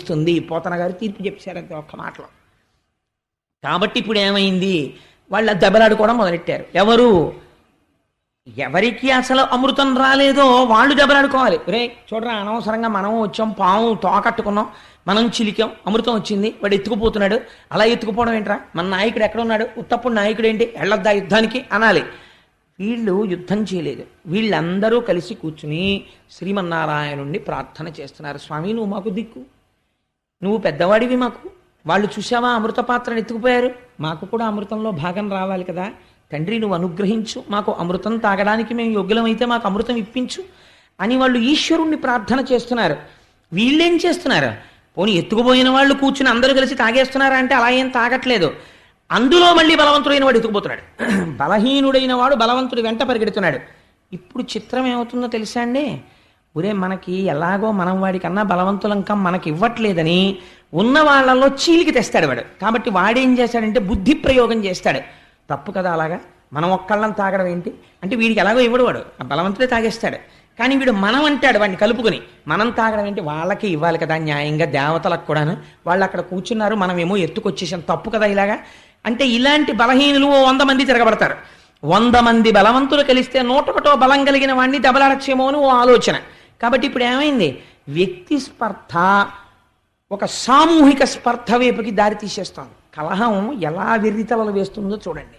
అనుగ్రహిస్తుంది. పోతన గారు తీర్పు చెప్పారంతే ఒక్క మాటలో. కాబట్టి ఇప్పుడు ఏమైంది, వాళ్ళు దెబ్బలాడుకోవడం మొదలెట్టారు. ఎవరికి అసలు అమృతం రాలేదో వాళ్ళు దెబ్బలాడుకోవాలి. రే చూడరా, అనవసరంగా మనం వచ్చాం, పాము తోకట్టుకున్నాం, మనం చిలికాం, అమృతం వచ్చింది, వాడు ఎత్తుకుపోతున్నాడు, అలా ఎత్తుకుపోవడం ఏంట్రా, మన నాయకుడు ఎక్కడ ఉన్నాడు, ఉత్తప్పుడు నాయకుడు ఏంటి, వెళ్ళొద్దా యుద్ధానికి అనాలి. వీళ్ళు యుద్ధం చేయలేదు. వీళ్ళందరూ కలిసి కూర్చుని శ్రీమన్నారాయణుణ్ణి ప్రార్థన చేస్తున్నారు. స్వామి, నువ్వు మాకు దిక్కు, నువ్వు పెద్దవాడివి మాకు. వాళ్ళు చూసావా అమృత పాత్రను ఎత్తుకుపోయారు, మాకు కూడా అమృతంలో భాగం రావాలి కదా తండ్రి, నువ్వు అనుగ్రహించు, మాకు అమృతం తాగడానికి మేము యోగ్యులమైతే మాకు అమృతం ఇప్పించు అని వాళ్ళు ఈశ్వరుణ్ణి ప్రార్థన చేస్తున్నారు. వీళ్ళేం చేస్తున్నారు, పోనీ ఎత్తుకుపోయిన వాళ్ళు కూర్చుని అందరూ కలిసి తాగేస్తున్నారా అంటే అలా ఏం తాగట్లేదు. అందులో మళ్ళీ బలవంతుడైన వాడు ఎత్తుకుపోతున్నాడు, బలహీనుడైన వాడు బలవంతుడి వెంట పరిగెడుతున్నాడు. ఇప్పుడు చిత్రం ఏమవుతుందో తెలుసా అండి, ఒరే మనకి ఎలాగో మనం వాడికన్నా బలవంతులంకం మనకి ఇవ్వట్లేదని ఉన్న వాళ్ళలో చీలికి తెస్తాడు వాడు. కాబట్టి వాడేం చేస్తాడంటే బుద్ధి ప్రయోగం చేస్తాడు. తప్పు కదా అలాగా, మనం ఒక్కళ్ళని తాగడం ఏంటి అంటే వీడికి ఎలాగో ఇవ్వడు, వాడు ఆ బలవంతుడే తాగేస్తాడు. కానీ వీడు మనం అంటాడు వాడిని కలుపుకొని, మనం తాగడం ఏంటి, వాళ్ళకి ఇవ్వాలి కదా న్యాయంగా, దేవతలకు కూడాను, వాళ్ళు అక్కడ కూర్చున్నారు, మనమేమో ఎత్తుకొచ్చేసాం, తప్పు కదా ఇలాగా అంటే. ఇలాంటి బలహీనులు 100 మంది తిరగబడతారు. 100 మంది బలవంతులు కలిస్తే 101 బలం కలిగిన వాడిని దెబ్బలాడచ్చేమో అని ఓ ఆలోచన. కాబట్టి ఇప్పుడు ఏమైంది, వ్యక్తి స్పర్ధ ఒక సామూహిక స్పర్ధ వైపుకి దారి తీసేస్తోంది. కలహం ఎలా వెర్రితలలు వేస్తుందో చూడండి.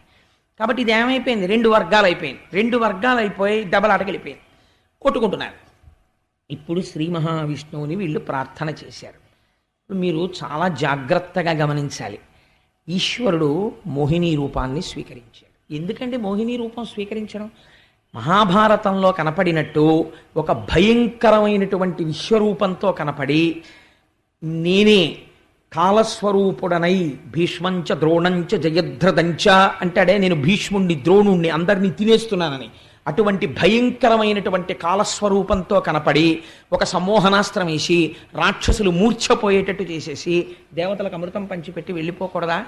కాబట్టి ఇది ఏమైపోయింది, 2 వర్గాలు అయిపోయింది. 2 వర్గాలు అయిపోయి దెబ్బలాటకెళ్ళిపోయింది, కొట్టుకుంటున్నారు. ఇప్పుడు శ్రీ మహావిష్ణువుని వీళ్ళు ప్రార్థన చేశారు. ఇప్పుడు మీరు చాలా జాగ్రత్తగా గమనించాలి. ఈశ్వరుడు మోహిని రూపాన్ని స్వీకరించాడు. ఎందుకంటే మోహిని రూపం స్వీకరించడం, మహాభారతంలో కనపడినట్టు ఒక భయంకరమైనటువంటి విశ్వరూపంతో కనపడి, నేనే కాలస్వరూపుడనై భీష్మంచ ద్రోణంచ జయద్రథంచ అంటాడే, నేను భీష్ముణ్ణి ద్రోణుణ్ణి అందరినీ తినేస్తున్నానని, అటువంటి భయంకరమైనటువంటి కాలస్వరూపంతో కనపడి ఒక సమ్మోహనాస్త్రం వేసి రాక్షసులు మూర్ఛపోయేటట్టు చేసేసి దేవతలకు అమృతం పంచిపెట్టి వెళ్ళిపోకూడదా?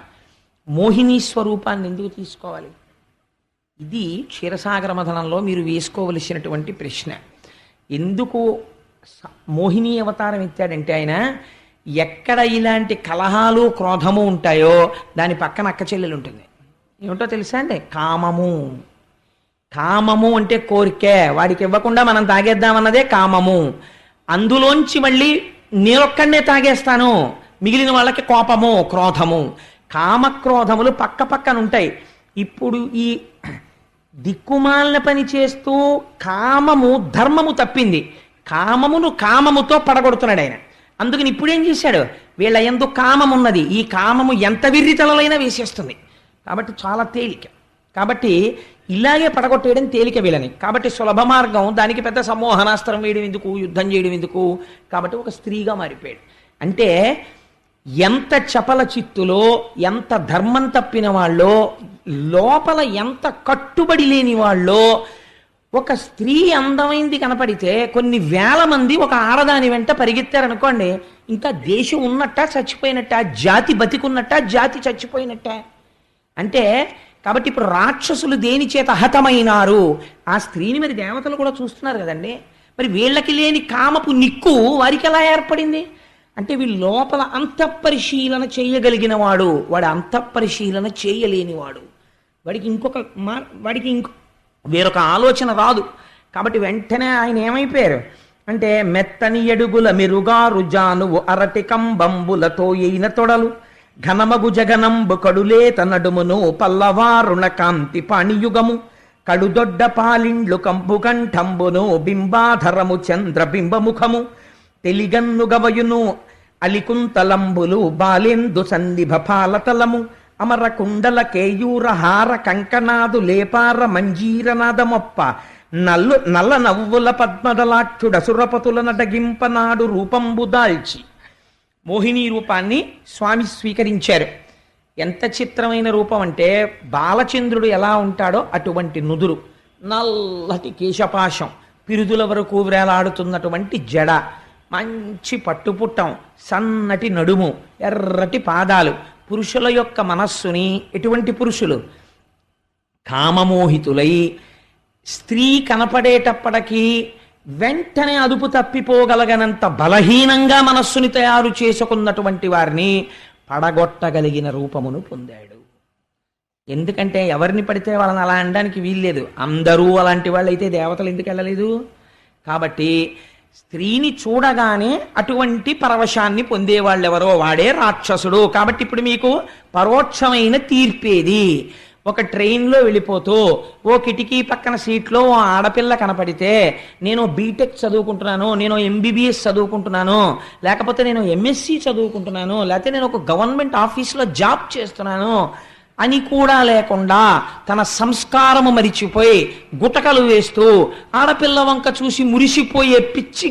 మోహిని స్వరూపాన్ని ఎందుకు తీసుకోవాలి? ఇది క్షీరసాగర మథనంలో మీరు వేసుకోవలసినటువంటి ప్రశ్న. ఎందుకు మోహిని అవతారం ఎత్తాడంటే ఆయన, ఎక్కడ ఇలాంటి కలహాలు క్రోధము ఉంటాయో దాని పక్కన అక్క చెల్లెలు ఉంటుంది. ఏమిటో తెలుసా అండి, కామము. కామము అంటే కోరికే, వాడికి ఇవ్వకుండా మనం తాగేద్దామన్నదే కామము. అందులోంచి మళ్ళీ నేనొక్కడనే తాగేస్తాను, మిగిలిన వాళ్ళకి కోపము, క్రోధము. కామక్రోధములు పక్క పక్కన ఉంటాయి. ఇప్పుడు ఈ దిక్కుమాలిన పని చేస్తూ కామము ధర్మము తప్పింది, కామమును కామముతో పడగొడుతున్నాడు ఆయన. అందుకని ఇప్పుడేం చేశాడు, వీళ్ళ యందు కామం ఉన్నది, ఈ కామము ఎంత విర్రితలైనా వేసేస్తుంది. కాబట్టి చాలా తేలిక. కాబట్టి ఇలాగే పడగొట్టేయడం తేలిక వీళ్ళని. కాబట్టి సులభ మార్గం, దానికి పెద్ద సమ్మోహనాస్త్రం వేయడం ఎందుకు, యుద్ధం చేయడం ఎందుకు. కాబట్టి ఒక స్త్రీగా మారిపోయాడు. అంటే ఎంత చపల చిత్తులో, ఎంత ధర్మం తప్పిన వాళ్ళో, లోపల ఎంత కట్టుబడి లేని వాళ్ళో, ఒక స్త్రీ అందమైంది కనపడితే కొన్ని వేల మంది ఒక ఆడదాని వెంట పరిగెత్తారనుకోండి, ఇంకా దేశం ఉన్నట్ట చచ్చిపోయినట్ట, జాతి బతికున్నట్ట జాతి చచ్చిపోయినట్ట అంటే. కాబట్టి ఇప్పుడు రాక్షసులు దేని చేత హతమైనారు, ఆ స్త్రీని మరి దేవతలు కూడా చూస్తున్నారు కదండి. మరి వీళ్ళకి లేని కామపు నిక్కు వారికి ఎలా ఏర్పడింది అంటే, వీళ్ళ లోపల అంతఃపరిశీలన చేయగలిగిన వాడు, వాడు అంతఃపరిశీలన చేయలేనివాడు, వాడికి వేరొక ఆలోచన రాదు. కాబట్టి వెంటనే ఆయన ఏమైపోయారు అంటే, మెత్తని ఎడుగుల మెరుగారు జానువు అరటి కంబంబులతో అయిన తొడలు, ఘనమగు జగనంబు కడులేత నడుమును పల్లవారుణ కాంతి పాణియుగము, కడుదొడ్డ పాలిండ్లు కంపు కంఠంబును బింబాధరము చంద్రబింబముఖము, తెలిగన్ను గవయును అలికుంతలంబులు బాలేందు సందిభ పాలతలము, అమర కుండల కేయూర హార కంకనాదు లేపార మంజీరనాదమొప్ప, నల్ల నవ్వుల పద్మదలాక్షుడ సురపతుల నడగింపనాడు రూపంబు దాల్చి. మోహిని రూపాన్ని స్వామి స్వీకరించారు. ఎంత చిత్రమైన రూపం అంటే, బాలచంద్రుడు ఎలా ఉంటాడో అటువంటి నుదురు, నల్లటి కేశపాశం, పిరుదుల వరకు వేలాడుతున్నటువంటి జడ, మంచి పట్టుపుట్టం, సన్నటి నడుము, ఎర్రటి పాదాలు. పురుషుల యొక్క మనస్సుని, ఎటువంటి పురుషులు కామమోహితులై, స్త్రీ కనపడేటప్పటికీ వెంటనే అదుపు తప్పిపోగలగనంత బలహీనంగా మనస్సుని తయారు చేసుకున్నటువంటి వారిని పడగొట్టగలిగిన రూపమును పొందాడు. ఎందుకంటే ఎవరిని పడితే వాళ్ళని అలా అనడానికి వీల్లేదు. అందరూ అలాంటి వాళ్ళు అయితే దేవతలు ఎందుకు వెళ్ళలేదు? కాబట్టి స్త్రీని చూడగానే అటువంటి పరవశాన్ని పొందేవాళ్ళెవరో వాడే రాక్షసుడు. కాబట్టి ఇప్పుడు మీకు పరోక్షమైన తీర్పేది. ఒక ట్రైన్లో వెళ్ళిపోతూ ఓ కిటికీ పక్కన సీట్లో ఓ ఆడపిల్ల కనపడితే నేను బీటెక్ చదువుకుంటున్నాను, నేను ఎంబీబీఎస్ చదువుకుంటున్నాను, లేకపోతే నేను ఎంఎస్సి చదువుకుంటున్నాను, లేకపోతే నేను ఒక గవర్నమెంట్ ఆఫీస్లో జాబ్ చేస్తున్నాను అని కూడా లేకుండా తన సంస్కారము మరిచిపోయి గుటకలు వేస్తూ ఆడపిల్ల వంక చూసి మురిసిపోయే పిచ్చి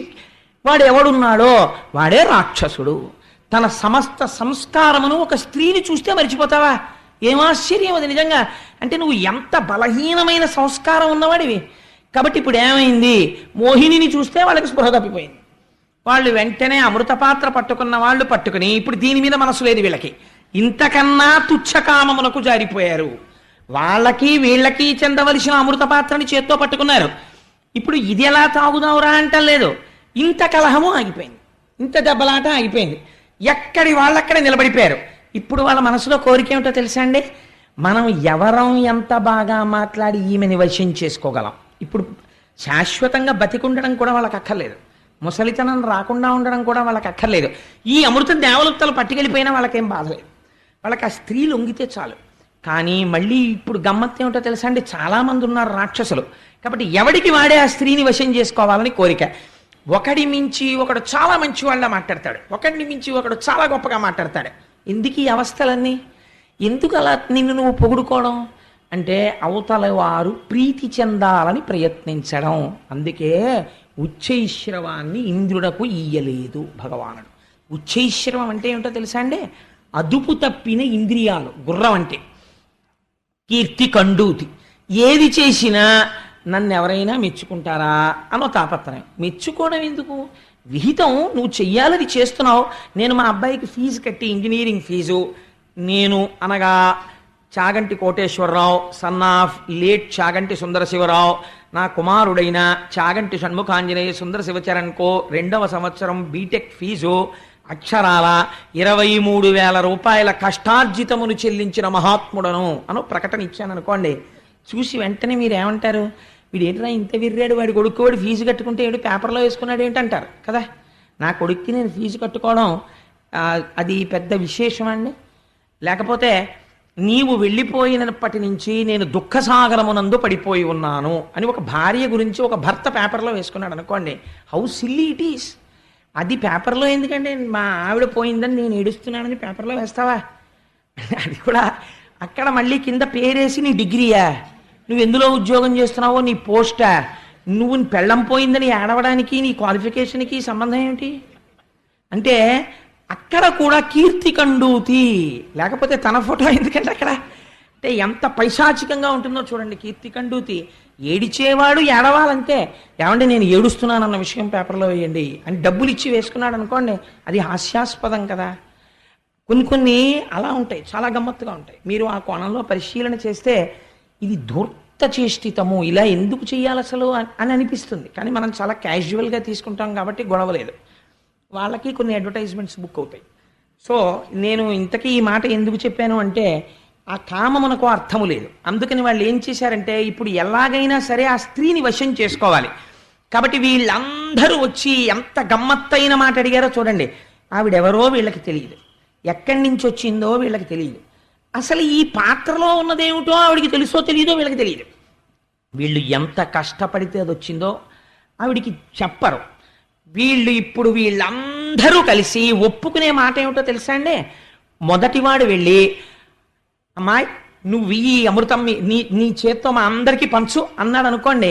వాడు ఎవడున్నాడో వాడే రాక్షసుడు. తన సమస్త సంస్కారమును ఒక స్త్రీని చూస్తే మరిచిపోతావా? ఏమాశ్చర్యం అది నిజంగా. అంటే నువ్వు ఎంత బలహీనమైన సంస్కారం ఉన్నవాడివి. కాబట్టి ఇప్పుడు ఏమైంది? మోహినిని చూస్తే వాళ్ళకి స్పృహ తప్పిపోయింది. వాళ్ళు వెంటనే అమృతపాత్ర పట్టుకున్న వాళ్ళు పట్టుకుని ఇప్పుడు దీని మీద మనసు లేదు వీళ్ళకి. ఇంతకన్నా తుచ్చకామమునకు జారిపోయారు. వాళ్ళకి వీళ్ళకి చెందవలసిన అమృతపాత్రని చేత్తో పట్టుకున్నారు. ఇప్పుడు ఇది ఎలా తాగుదావురా అంటలేదు. ఇంత కలహము ఆగిపోయింది, ఇంత దెబ్బలాట ఆగిపోయింది. ఎక్కడి వాళ్ళక్కడే నిలబడిపోయారు. ఇప్పుడు వాళ్ళ మనసులో కోరిక ఏమిటో తెలుసా అండి? మనం ఎవరం ఎంత బాగా మాట్లాడి ఈమెని వశం చేసుకోగలం. ఇప్పుడు శాశ్వతంగా బతికుండడం కూడా వాళ్ళకి అక్కర్లేదు, ముసలితనం రాకుండా ఉండడం కూడా వాళ్ళకి అక్కర్లేదు. ఈ అమృత దేవలత్తలు పట్టుకెళ్ళిపోయినా వాళ్ళకేం బాధలేదు. వాళ్ళకి ఆ స్త్రీ లొంగితే చాలు. కానీ మళ్ళీ ఇప్పుడు గమ్మత్తు ఏమిటో తెలుసా అండి? చాలామంది ఉన్నారు రాక్షసులు. కాబట్టి ఎవడికి వాడే ఆ స్త్రీని వశం చేసుకోవాలని కోరిక. ఒకడి మించి ఒకడు చాలా మంచి వాళ్ళ మాట్లాడతాడు, ఒకడిని మించి ఒకడు చాలా గొప్పగా మాట్లాడతాడు. ఎందుకు ఈ అవస్థలన్నీ? ఎందుకు అలా నిన్ను నువ్వు పొగుడుకోవడం? అంటే అవతల వారు ప్రీతి చెందాలని ప్రయత్నించడం. అందుకే ఉచ్చైశ్రవాన్ని ఇంద్రుడకు ఇయ్యలేదు భగవానుడు. ఉచ్చైశ్రవం అంటే ఏమిటో తెలుసా అండి? అదుపు తప్పిన ఇంద్రియాలు. గుర్రం అంటే కీర్తి కండూతి. ఏది చేసినా నన్ను ఎవరైనా మెచ్చుకుంటారా అనో తాపత్రయం. మెచ్చుకోవడం ఎందుకు? విహితం నువ్వు చెయ్యాలని చేస్తున్నావు. నేను మా అబ్బాయికి ఫీజు కట్టి ఇంజనీరింగ్ ఫీజు, నేను అనగా Chaganti Koteswararao son of late Chaganti Sundarasivarao, నా కుమారుడైన చాగంటి షణ్ముఖాంజనేయ సుందర శివచరణ్కో 2వ సంవత్సరం బీటెక్ ఫీజు అక్షరాల 23,000 రూపాయల కష్టార్జితమును చెల్లించిన మహాత్ముడను అను ప్రకటన ఇచ్చాను అనుకోండి. చూసి వెంటనే మీరు ఏమంటారు? వీడు ఏంటరా ఇంత విర్రాడు, వాడి కొడుకు వాడు ఫీజు కట్టుకుంటే ఏడు పేపర్లో వేసుకున్నాడు ఏంటంటారు కదా. నా కొడుక్కి నేను ఫీజు కట్టుకోవడం అది పెద్ద విశేషం అండి. లేకపోతే నీవు వెళ్ళిపోయినప్పటి నుంచి నేను దుఃఖసాగరమునందు పడిపోయి ఉన్నాను అని ఒక భార్య గురించి ఒక భర్త పేపర్లో వేసుకున్నాడు అనుకోండి. How silly it is. అది పేపర్లో ఎందుకంటే మా ఆవిడ పోయిందని నేను ఏడుస్తున్నానని పేపర్లో వేస్తావా? అది కూడా అక్కడ మళ్ళీ కింద పేరేసి నీ డిగ్రీయా, నువ్వు ఎందులో ఉద్యోగం చేస్తున్నావో, నీ పోస్టా, నువ్వు పెళ్ళం పోయిందని ఏడవడానికి నీ క్వాలిఫికేషన్కి సంబంధం ఏమిటి? అంటే అక్కడ కూడా కీర్తి కండూతి. లేకపోతే తన ఫోటో ఎందుకంటే అక్కడ అంటే ఎంత పైశాచికంగా ఉంటుందో చూడండి. కీర్తి కండూతి. ఏడిచేవాడు ఏడవాలంతే. ఏమంటే నేను ఏడుస్తున్నానన్న విషయం పేపర్లో వేయండి అని డబ్బులు ఇచ్చి వేసుకున్నాడు అనుకోండి, అది హాస్యాస్పదం కదా. కొన్ని అలా ఉంటాయి, చాలా గమ్మత్తుగా ఉంటాయి. మీరు ఆ కోణంలో పరిశీలన చేస్తే ఇది ధూర్త చేష్టితము, ఇలా ఎందుకు చేయాలి అసలు అని అనిపిస్తుంది. కానీ మనం చాలా క్యాజువల్గా తీసుకుంటాం కాబట్టి గొడవలేదు. వాళ్ళకి కొన్ని అడ్వర్టైజ్మెంట్స్ బుక్ అవుతాయి. సో నేను ఇంతకీ ఈ మాట ఎందుకు చెప్పాను అంటే ఆ కామమునకు అర్థము లేదు. అందుకని వాళ్ళు ఏం చేశారంటే ఇప్పుడు ఎలాగైనా సరే ఆ స్త్రీని వశం చేసుకోవాలి. కాబట్టి వీళ్ళందరూ వచ్చి ఎంత గమ్మత్తైన మాట అడిగారో చూడండి. ఆవిడెవరో వీళ్ళకి తెలియదు, ఎక్కడి నుంచి వచ్చిందో వీళ్ళకి తెలియదు, అసలు ఈ పాత్రలో ఉన్నదేమిటో ఆవిడికి తెలుసో తెలియదో వీళ్ళకి తెలియదు. వీళ్ళు ఎంత కష్టపడితే అది వచ్చిందో ఆవిడికి చెప్పరు. ఇప్పుడు వీళ్ళందరూ కలిసి ఒప్పుకునే మాట ఏమిటో తెలుసా అండి? మొదటివాడు వెళ్ళి అమ్మాయి నువ్వు ఈ అమృతం నీ చేత్తో మా అందరికీ పంచు అన్నాడు అనుకోండి.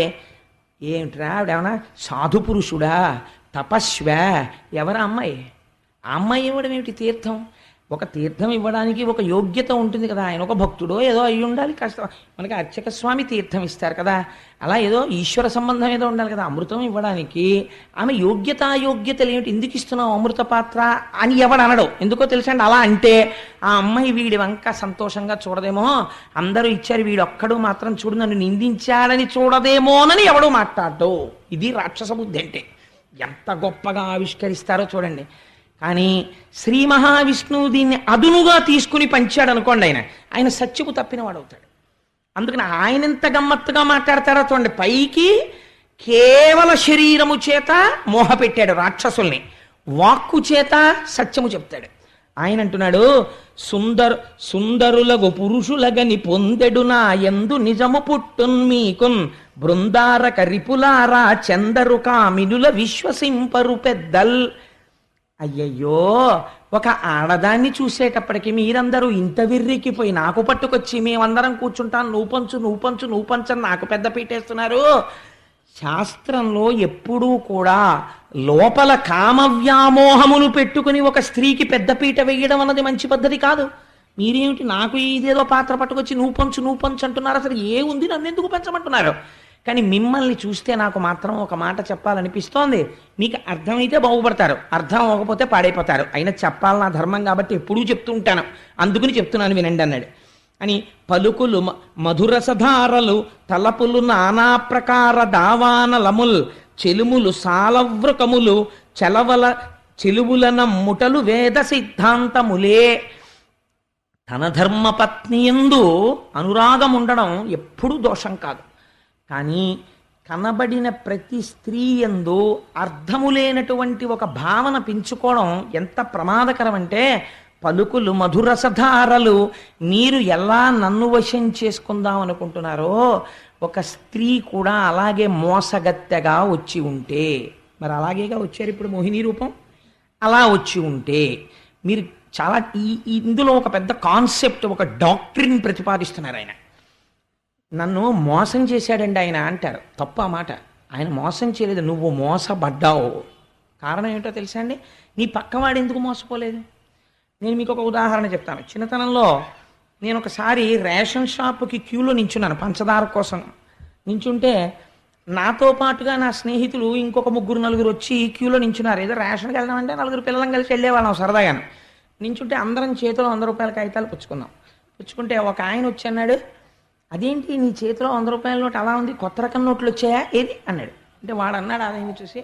ఏమిట్రా ఆవిడేమన్నా సాధు పురుషుడా, తపస్వా, ఎవరా అమ్మాయి? ఆ అమ్మాయి ఇవ్వడం ఏమిటి తీర్థం? ఒక తీర్థం ఇవ్వడానికి ఒక యోగ్యత ఉంటుంది కదా. ఆయన ఒక భక్తుడో ఏదో అయి ఉండాలి. కష్టం మనకి అర్చక స్వామి తీర్థం ఇస్తారు కదా, అలా ఏదో ఈశ్వర సంబంధం ఏదో ఉండాలి కదా. అమృతం ఇవ్వడానికి ఆమె యోగ్యతలు ఏమిటి, ఎందుకు ఇస్తున్నావు అమృత పాత్ర అని ఎవడు అనడు. ఎందుకో తెలుసండి, అలా అంటే ఆ అమ్మాయి వీడి వంక సంతోషంగా చూడదేమో, అందరూ ఇచ్చారు వీడు ఒక్కడు మాత్రం చూడు నన్ను నిందించాడని చూడదేమోనని ఎవడో మాట్లాడడు. ఇది రాక్షస బుద్ధి అంటే. ఎంత గొప్పగా ఆవిష్కరిస్తారో చూడండి. కానీ శ్రీ మహావిష్ణువు దీన్ని అదునుగా తీసుకుని పంచాడు అనుకోండి, ఆయన సత్యపు తప్పినవాడు అవుతాడు. అందుకని ఆయన ఎంత గమ్మత్తుగా మాట్లాడతాడో చూడండి. పైకి కేవల శరీరము చేత మోహ పెట్టాడు రాక్షసుల్ని, వాక్కు చేత సత్యము చెప్తాడు. ఆయన అంటున్నాడు, సుందరులగు పురుషులగని పొందెడు నా యందు నిజము పుట్టున్ మీకున్ బృందారక రిపులారా చందరు కామినుల విశ్వసింపరు పెద్దల్. అయ్యయ్యో, ఒక ఆడదాన్ని చూసేటప్పటికి మీరందరూ ఇంత విర్రికిపోయి నాకు పట్టుకొచ్చి మేమందరం కూర్చుంటాను, నువ్వు పంచు నాకు పెద్ద పీటేస్తున్నారు. శాస్త్రంలో ఎప్పుడూ కూడా లోపల కామవ్యామోహమును పెట్టుకుని ఒక స్త్రీకి పెద్దపీట వేయడం అన్నది మంచి పద్ధతి కాదు. మీరేమిటి నాకు ఇదేదో పాత్ర పట్టుకొచ్చి నువ్వు పంచు అంటున్నారు, అసలు ఏ ఉంది నన్ను ఎందుకు పెంచమంటున్నారు? కానీ మిమ్మల్ని చూస్తే నాకు మాత్రం ఒక మాట చెప్పాలనిపిస్తోంది. మీకు అర్థమైతే బాగుపడతారు, అర్థం అవ్వకపోతే పాడైపోతారు. అయినా చెప్పాలి నా ధర్మం కాబట్టి ఎప్పుడూ చెప్తూ ఉంటాను, అందుకుని చెప్తున్నాను వినండి అన్నాడు. అని పలుకులు మధురసధారలు తలపులు నానా ప్రకార దావానలముల్ చెలుములు సాలవృకములు చెలువులన ముటలు వేద సిద్ధాంతములే. తన ధర్మపత్నియందు అనురాగం ఉండడం ఎప్పుడూ దోషం కాదు. కానీ కనబడిన ప్రతి స్త్రీ యందు అర్థము లేనటువంటి ఒక భావన పెంచుకోవడం ఎంత ప్రమాదకరం అంటే, పలుకులు మధురసధారలు, మీరు ఎలా నన్ను వశం చేసుకుందాం అనుకుంటున్నారో ఒక స్త్రీ కూడా అలాగే మోసగత్తెగా వచ్చి ఉంటే, మరి అలాగేగా వచ్చారు ఇప్పుడు మోహిని రూపం, అలా వచ్చి ఉంటే మీరు చాలా ఇందులో ఒక పెద్ద కాన్సెప్ట్, ఒక డాక్ట్రిన్ ప్రతిపాదిస్తున్నారు ఆయన. నన్ను మోసం చేశాడండి ఆయన అంటారు, తప్ప ఆ మాట. ఆయన మోసం చేయలేదు, నువ్వు మోసపడ్డావు. కారణం ఏమిటో తెలుసా అండి? నీ పక్కవాడు ఎందుకు మోసపోలేదు? నేను మీకు ఒక ఉదాహరణ చెప్తాను. చిన్నతనంలో నేను ఒకసారి రేషన్ షాపుకి క్యూలో నించున్నాను పంచదార కోసం. నించుంటే నాతో పాటుగా నా స్నేహితులు ఇంకొక 3-4 వచ్చి క్యూలో నించున్నారు. ఏదో రేషన్కి వెళ్దామంటే 4 పిల్లలం కలిసి వెళ్ళేవాళ్ళం సరదాగాను. నించుంటే అందరం చేతిలో 100 రూపాయల కాగితాలు పుచ్చుకున్నాం. పుచ్చుకుంటే ఒక ఆయన వచ్చి అన్నాడు, అదేంటి నీ చేతిలో 100 రూపాయల నోటు అలా ఉంది, కొత్త రకం నోట్లు వచ్చాయా ఏది అన్నాడు. అంటే వాడు అన్నాడు, అదేమి చూసి,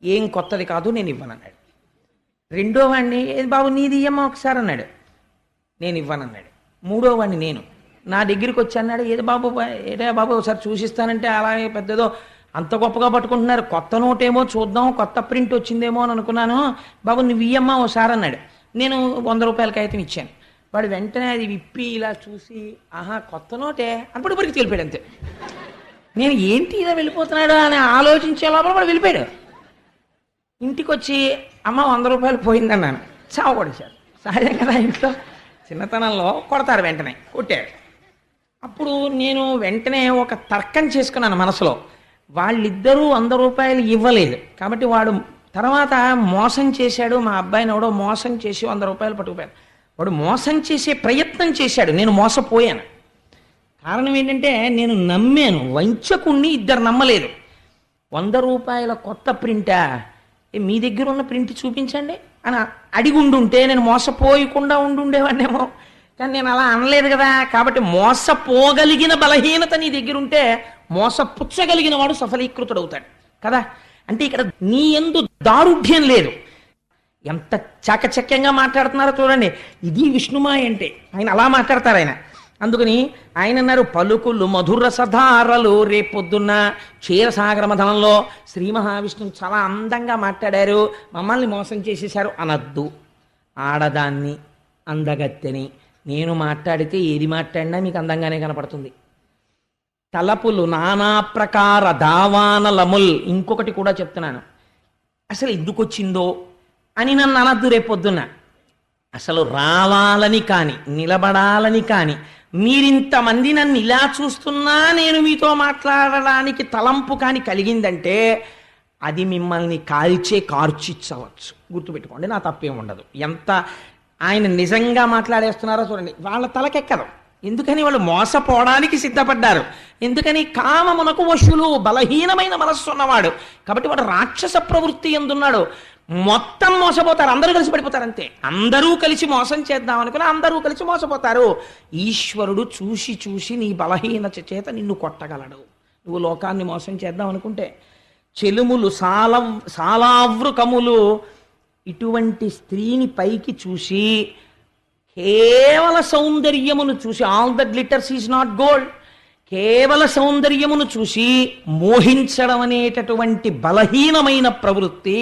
ఏం కొత్తది కాదు నేను ఇవ్వనన్నాడు. రెండో వాడిని, ఏది బాబు నీది ఇయ్యమ్మా ఒకసారి అన్నాడు. నేను ఇవ్వనన్నాడు. మూడో వాడిని నేను, నా దగ్గరికి వచ్చి అన్నాడు, ఏది బాబు ఏదే బాబు ఒకసారి చూసిస్తానంటే అలాగే పెద్దదో అంత గొప్పగా పట్టుకుంటున్నారు, కొత్త నోటేమో చూద్దాం, కొత్త ప్రింట్ వచ్చిందేమో అని అనుకున్నాను, బాబు నువ్వు ఇయ్యమ్మా ఒకసారి అన్నాడు. నేను 100 రూపాయల కాగితం ఇచ్చాను. వాడు వెంటనే అది విప్పి ఇలా చూసి, ఆహా కొత్త నోటే అప్పుడు ఇప్పటికి తెలిపాడు. అంతే. నేను ఏంటి ఇలా వెళ్ళిపోతున్నాడు అని ఆలోచించే లోపల వాడు వెళ్ళిపోయాడు. ఇంటికి వచ్చి అమ్మ 100 రూపాయలు పోయిందన్నాను. చావు కొడేశారు. సహజం కదా, ఇంట్లో చిన్నతనంలో కొడతారు, వెంటనే కొట్టాడు. అప్పుడు నేను వెంటనే ఒక తర్కం చేసుకున్నాను మనసులో, వాళ్ళిద్దరూ 100 రూపాయలు ఇవ్వలేదు కాబట్టి వాడు తర్వాత మోసం చేశాడు, మా అబ్బాయిని ఎవడో మోసం చేసి 100 రూపాయలు పట్టుకుపోయాడు. వాడు మోసం చేసే ప్రయత్నం చేశాడు, నేను మోసపోయాను. కారణం ఏంటంటే నేను నమ్మాను, వంచకుణ్ణి ఇద్దరు నమ్మలేదు. 100 రూపాయల కొత్త ప్రింటా, మీ దగ్గర ఉన్న ప్రింట్ చూపించండి అని అడిగి ఉండుంటే నేను మోసపోయకుండా ఉండుండేవాడినేమో. కానీ నేను అలా అనలేదు కదా. కాబట్టి మోసపోగలిగిన బలహీనత నీ దగ్గర ఉంటే మోసపుచ్చగలిగిన వాడు సఫలీకృతుడు అవుతాడు కదా. అంటే ఇక్కడ నీ యందు దారుఢ్యం లేదు. ఎంత చాకచక్యంగా మాట్లాడుతున్నారో చూడండి. ఇది విష్ణుమాయ అంటే. ఆయన అలా మాట్లాడతారు ఆయన. అందుకని ఆయన అన్నారు, పలుకులు మధురసధారలు. రేపొద్దున్న క్షీరసాగర మథనంలో శ్రీ మహావిష్ణువు చాలా అందంగా మాట్లాడారు, మమ్మల్ని మోసం చేసేశారు అనద్దు. ఆడదాన్ని అందగత్తెని నేను మాట్లాడితే ఏది మాట్లాడినా మీకు అందంగానే కనపడుతుంది. తలపులు నానా ప్రకార దావానలముల్. ఇంకొకటి కూడా చెప్తున్నాను, అసలు ఎందుకు వచ్చిందో అని నన్ను అనద్దు రేపొద్దున్న. అసలు రావాలని కానీ నిలబడాలని కానీ మీరింతమంది నన్ను ఇలా చూస్తున్నా నేను మీతో మాట్లాడడానికి తలంపు కానీ కలిగిందంటే అది మిమ్మల్ని కాల్చే కార్చిచ్చవచ్చు. గుర్తుపెట్టుకోండి, నా తప్పేం ఉండదు. ఎంత ఆయన నిజంగా మాట్లాడేస్తున్నారో చూడండి, వాళ్ళ తలకెక్కదు. ఎందుకని? వాళ్ళు మోసపోవడానికి సిద్ధపడ్డారు. ఎందుకని? కామమునకు వశులు, బలహీనమైన మనస్సు ఉన్నవాడు కాబట్టి వాడు రాక్షస ప్రవృత్తి ఎందున్నాడు. మొత్తం మోసపోతారు, అందరూ కలిసి పడిపోతారు. అంతే, అందరూ కలిసి మోసం చేద్దాం అనుకుని అందరూ కలిసి మోసపోతారు. ఈశ్వరుడు చూసి చూసి నీ బలహీనత చేత నిన్ను కొట్టగలడు. నువ్వు లోకాన్ని మోసం చేద్దాం అనుకుంటే. చెలుములు సాలావృకములు, ఇటువంటి స్త్రీని పైకి చూసి కేవల సౌందర్యమును చూసి, all the glitters is not gold, కేవల సౌందర్యమును చూసి మోహించడం అనేటటువంటి బలహీనమైన ప్రవృత్తి.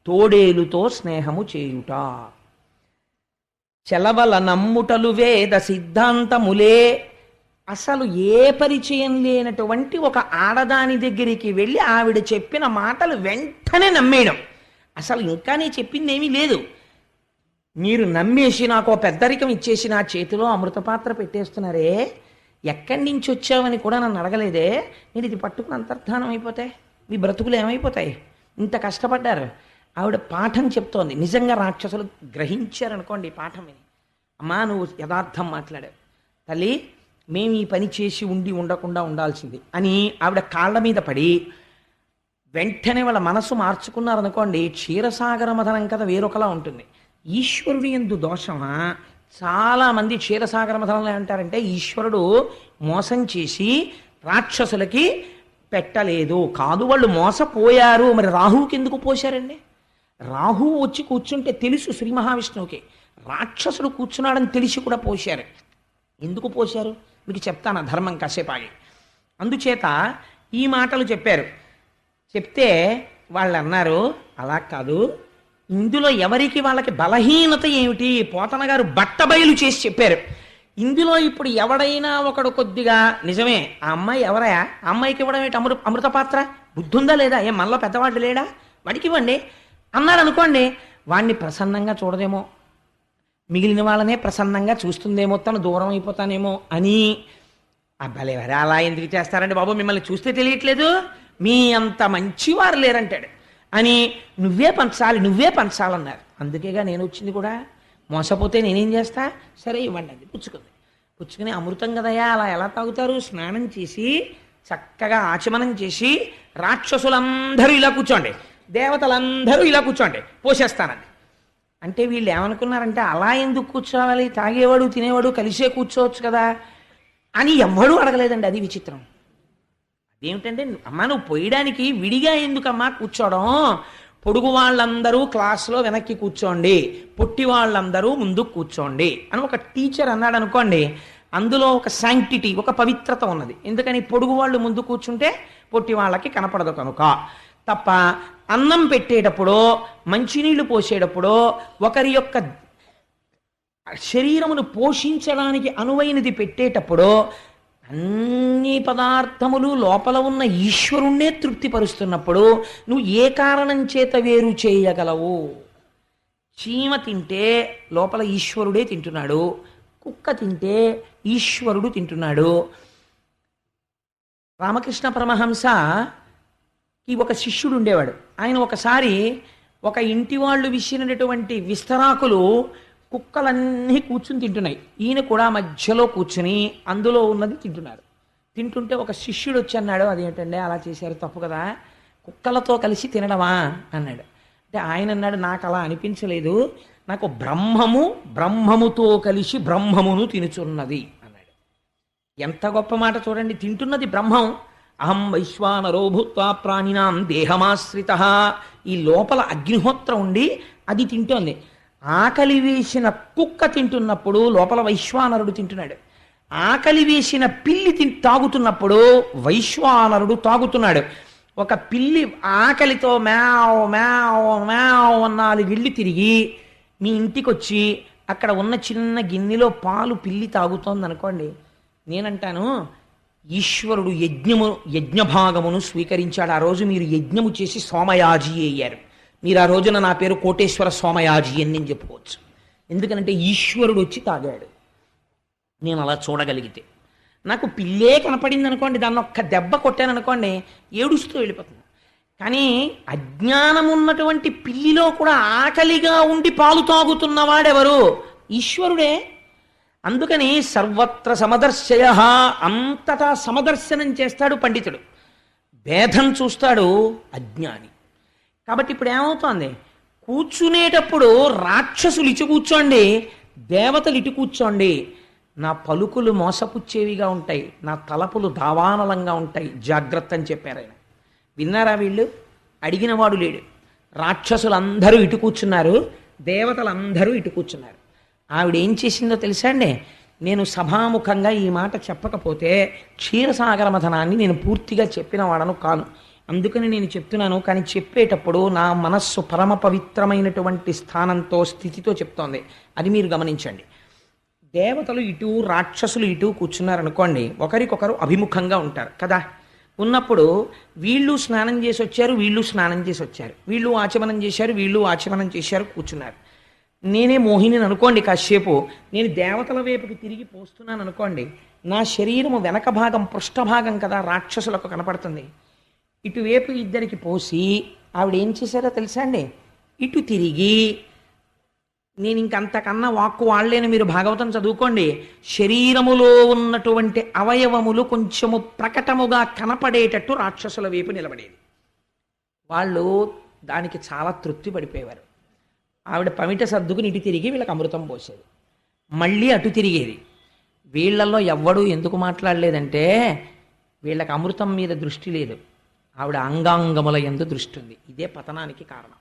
తోడేలుతో స్నేహము చేయుట, చెలవల నమ్ముటలు వేద సిద్ధాంతములే. అసలు ఏ పరిచయం లేనటువంటి ఒక ఆడదాని దగ్గరికి వెళ్ళి ఆవిడ చెప్పిన మాటలు వెంటనే నమ్మేయడం. అసలు ఇంకా నేను చెప్పింది ఏమీ లేదు, మీరు నమ్మేసి నాకు పెద్దరికం ఇచ్చేసి నా చేతిలో అమృతపాత్ర పెట్టేస్తున్నారే, ఎక్కడి నుంచి వచ్చావని కూడా నన్ను అడగలేదే, నేను ఇది పట్టుకుని అంతర్ధానం అయిపోతే మీ బ్రతుకులు ఏమైపోతాయి? ఇంత కష్టపడ్డారు. ఆవిడ పాఠం చెప్తోంది. నిజంగా రాక్షసులు గ్రహించారనుకోండి ఈ పాఠం విని, అమ్మా నువ్వు యథార్థం మాట్లాడావు తల్లి, మేము ఈ పని చేసి ఉండకుండా ఉండాల్సింది అని ఆవిడ కాళ్ళ మీద పడి వెంటనే వాళ్ళ మనసు మార్చుకున్నారనుకోండి. క్షీరసాగర మథనం కథ వేరొకలా ఉంటుంది. ఈశ్వరుడి యందు దోషమా? చాలామంది క్షీరసాగర మథనంలో అంటారంటే ఈశ్వరుడు మోసం చేసి రాక్షసులకి పెట్టలేదు కాదు, వాళ్ళు మోసపోయారు. మరి రాహువుకి ఎందుకు పోశారండి? రాహువు వచ్చి కూర్చుంటే తెలుసు శ్రీ మహావిష్ణువుకి, రాక్షసుడు కూర్చున్నాడని తెలిసి కూడా పోశారు. ఎందుకు పోశారు మీకు చెప్తాను, ధర్మం కాసేపాగి. అందుచేత ఈ మాటలు చెప్పారు. చెప్తే వాళ్ళు అన్నారు, అలా కాదు, ఇందులో ఎవరికి వాళ్ళకి బలహీనత ఏమిటి? పోతన గారు బట్టబయలు చేసి చెప్పారు. ఇందులో ఇప్పుడు ఎవడైనా ఒకడు కొద్దిగా నిజమే, ఆ అమ్మాయి ఎవరయా, ఆ అమ్మాయికి ఇవ్వడం ఏంటి? అమృత పాత్ర బుద్ధుందా లేదా? ఏం మనలో పెద్దవాడు లేడా? వాడికి ఇవ్వండి అన్నారు అనుకోండి. వాణ్ణి ప్రసన్నంగా చూడదేమో, మిగిలిన వాళ్ళనే ప్రసన్నంగా చూస్తుందేమో, తను దూరం అయిపోతానేమో అని. అబ్బలేవారే అలా ఎందుకు చేస్తారండి బాబు, మిమ్మల్ని చూస్తే తెలియట్లేదు, మీ అంత మంచివారు లేరంటాడు అని. నువ్వే పంచాలన్నారు. అందుకేగా నేను వచ్చింది కూడా. మోసపోతే నేనేం చేస్తా? సరే ఇవ్వండి అది. పుచ్చుకుని అమృతం కదయా, అలా ఎలా తాగుతారు? స్నానం చేసి చక్కగా ఆచమనం చేసి రాక్షసులందరూ ఇలా కూర్చోండి, దేవతలందరూ ఇలా కూర్చోండి, పోసేస్తానండి. అంటే వీళ్ళు ఏమనుకున్నారంటే అలా ఎందుకు కూర్చోవాలి, తాగేవాడు తినేవాడు కలిసే కూర్చోవచ్చు కదా అని ఎవ్వడూ అడగలేదండి. అది విచిత్రం. అదేమిటంటే, అమ్మా నువ్వు పోయడానికి విడిగా ఎందుకమ్మా కూర్చోవడం? పొడుగు వాళ్ళందరూ క్లాస్లో వెనక్కి కూర్చోండి, పొట్టి వాళ్ళందరూ ముందు కూర్చోండి అని ఒక టీచర్ అన్నాడు అనుకోండి. అందులో ఒక శాంక్టిటీ, ఒక పవిత్రత ఉన్నది. ఎందుకని? పొడుగు వాళ్ళు ముందు కూర్చుంటే పొట్టి వాళ్ళకి కనపడదు కనుక. తప్ప అన్నం పెట్టేటప్పుడు, మంచినీళ్లు పోసేటప్పుడు, ఒకరి యొక్క శరీరమును పోషించడానికి అనువైనది పెట్టేటప్పుడు అన్ని పదార్థములు లోపల ఉన్న ఈశ్వరుణ్ణే తృప్తిపరుస్తున్నప్పుడు నువ్వు ఏ కారణం చేత వేరు చేయగలవు? చీమ తింటే లోపల ఈశ్వరుడే తింటున్నాడు, కుక్క తింటే ఈశ్వరుడు తింటున్నాడు. రామకృష్ణ పరమహంసకి ఒక శిష్యుడు ఉండేవాడు. ఆయన ఒకసారి ఒక ఇంటి వాళ్ళు విసిరినటువంటి విస్తరాకులు కుక్కలన్నీ కూర్చుని తింటున్నాయి, ఈయన కూడా మధ్యలో కూర్చుని అందులో ఉన్నది తింటున్నారు. తింటుంటే ఒక శిష్యుడు వచ్చి అన్నాడు, అదేంటండి అలా చేశారు, తప్పు కదా, కుక్కలతో కలిసి తినడమా అన్నాడు. అంటే ఆయన అన్నాడు, నాకు అలా అనిపించలేదు, నాకు బ్రహ్మముతో కలిసి బ్రహ్మమును తినుచున్నది అన్నాడు. ఎంత గొప్ప మాట చూడండి. తింటున్నది బ్రహ్మం. అహం వైశ్వానరో భూత్వా ప్రాణినాం దేహమాశ్రిత. ఈ లోపల అగ్నిహోత్రం ఉండి అది తింటోంది. ఆకలి వేసిన కుక్క తింటున్నప్పుడు లోపల వైశ్వానరుడు తింటున్నాడు. ఆకలి వేసిన పిల్లి తాగుతున్నప్పుడు వైశ్వానరుడు తాగుతున్నాడు. ఒక పిల్లి ఆకలితో మ్యావ్ మ్యావ్ మ్యావ్ అన్నాలు వెళ్ళి తిరిగి మీ ఇంటికి వచ్చి అక్కడ ఉన్న చిన్న గిన్నెలో పాలు పిల్లి తాగుతోంది అనుకోండి, నేనంటాను ఈశ్వరుడు యజ్ఞభాగమును స్వీకరించాడు. ఆ రోజు మీరు యజ్ఞము చేసి సోమయాజి అయ్యారు. మీరు ఆ రోజున నా పేరు కోటేశ్వర సోమయాజి అని నేను చెప్పుకోవచ్చు. ఎందుకనంటే ఈశ్వరుడు వచ్చి తాగాడు. నేను అలా చూడగలిగితే, నాకు పిల్లే కనపడింది అనుకోండి, దాన్ని ఒక్క దెబ్బ కొట్టాను అనుకోండి, ఏడుస్తూ వెళ్ళిపోతుంది. కానీ అజ్ఞానం ఉన్నటువంటి పిల్లిలో కూడా ఆకలిగా ఉండి పాలు తాగుతున్నవాడెవరు? ఈశ్వరుడే. అందుకని సర్వత్ర సమదర్శయ, అంతటా సమదర్శనం చేస్తాడు పండితుడు. భేదం చూస్తాడు అజ్ఞాని. కాబట్టి ఇప్పుడు ఏమవుతోంది? కూర్చునేటప్పుడు రాక్షసులు ఇటు కూర్చోండి, దేవతలు ఇటు కూర్చోండి. నా పలుకులు మోసపుచ్చేవిగా ఉంటాయి, నా తలపులు దావానలంగా ఉంటాయి, జాగ్రత్త అని చెప్పారు ఆయన. విన్నారా వీళ్ళు? అడిగినవాడు లేడు. రాక్షసులందరూ ఇటు కూర్చున్నారు, దేవతలందరూ ఇటు కూర్చున్నారు. ఆవిడ ఏం చేసిందో తెలుసా అండి? నేను సభాముఖంగా ఈ మాట చెప్పకపోతే క్షీరసాగర మథనాన్ని నేను పూర్తిగా చెప్పిన వాడను కాను. అందుకని నేను చెప్తున్నాను. కానీ చెప్పేటప్పుడు నా మనస్సు పరమ పవిత్రమైనటువంటి స్థానంతో, స్థితితో చెప్తోంది. అది మీరు గమనించండి. దేవతలు ఇటు, రాక్షసులు ఇటు కూర్చున్నారనుకోండి, ఒకరికొకరు అభిముఖంగా ఉంటారు కదా. ఉన్నప్పుడు వీళ్ళు స్నానం చేసి వచ్చారు, వీళ్ళు స్నానం చేసి వచ్చారు, వీళ్ళు ఆచమనం చేశారు, వీళ్ళు ఆచమనం చేశారు, కూర్చున్నారు. నేనే మోహిని అనుకోండి, కాసేపు నేను దేవతల వైపుకి తిరిగి పోస్తున్నాను అనుకోండి, నా శరీరము వెనక భాగం, పృష్ఠభాగం కదా రాక్షసులకు కనపడుతుంది. ఇటువైపు ఇద్దరికి పోసి ఆవిడ ఏం చేశారో తెలుసా అండి? ఇటు తిరిగి, నేను ఇంకంతకన్నా వాక్కు వాడలేను, మీరు భాగవతం చదువుకోండి. శరీరములో ఉన్నటువంటి అవయవములు కొంచెము ప్రకటముగా కనపడేటట్టు రాక్షసుల వైపు నిలబడేది. వాళ్ళు దానికి చాలా తృప్తి పడిపోయేవారు. ఆవిడ పమిట సర్దుకుని ఇటు తిరిగి వీళ్ళకి అమృతం పోసేది, మళ్ళీ అటు తిరిగేది. వీళ్ళల్లో ఎవ్వడూ ఎందుకు మాట్లాడలేదంటే వీళ్ళకి అమృతం మీద దృష్టి లేదు, ఆవిడ అంగాంగముల యందు దృష్టి ఉంది. ఇదే పతనానికి కారణం.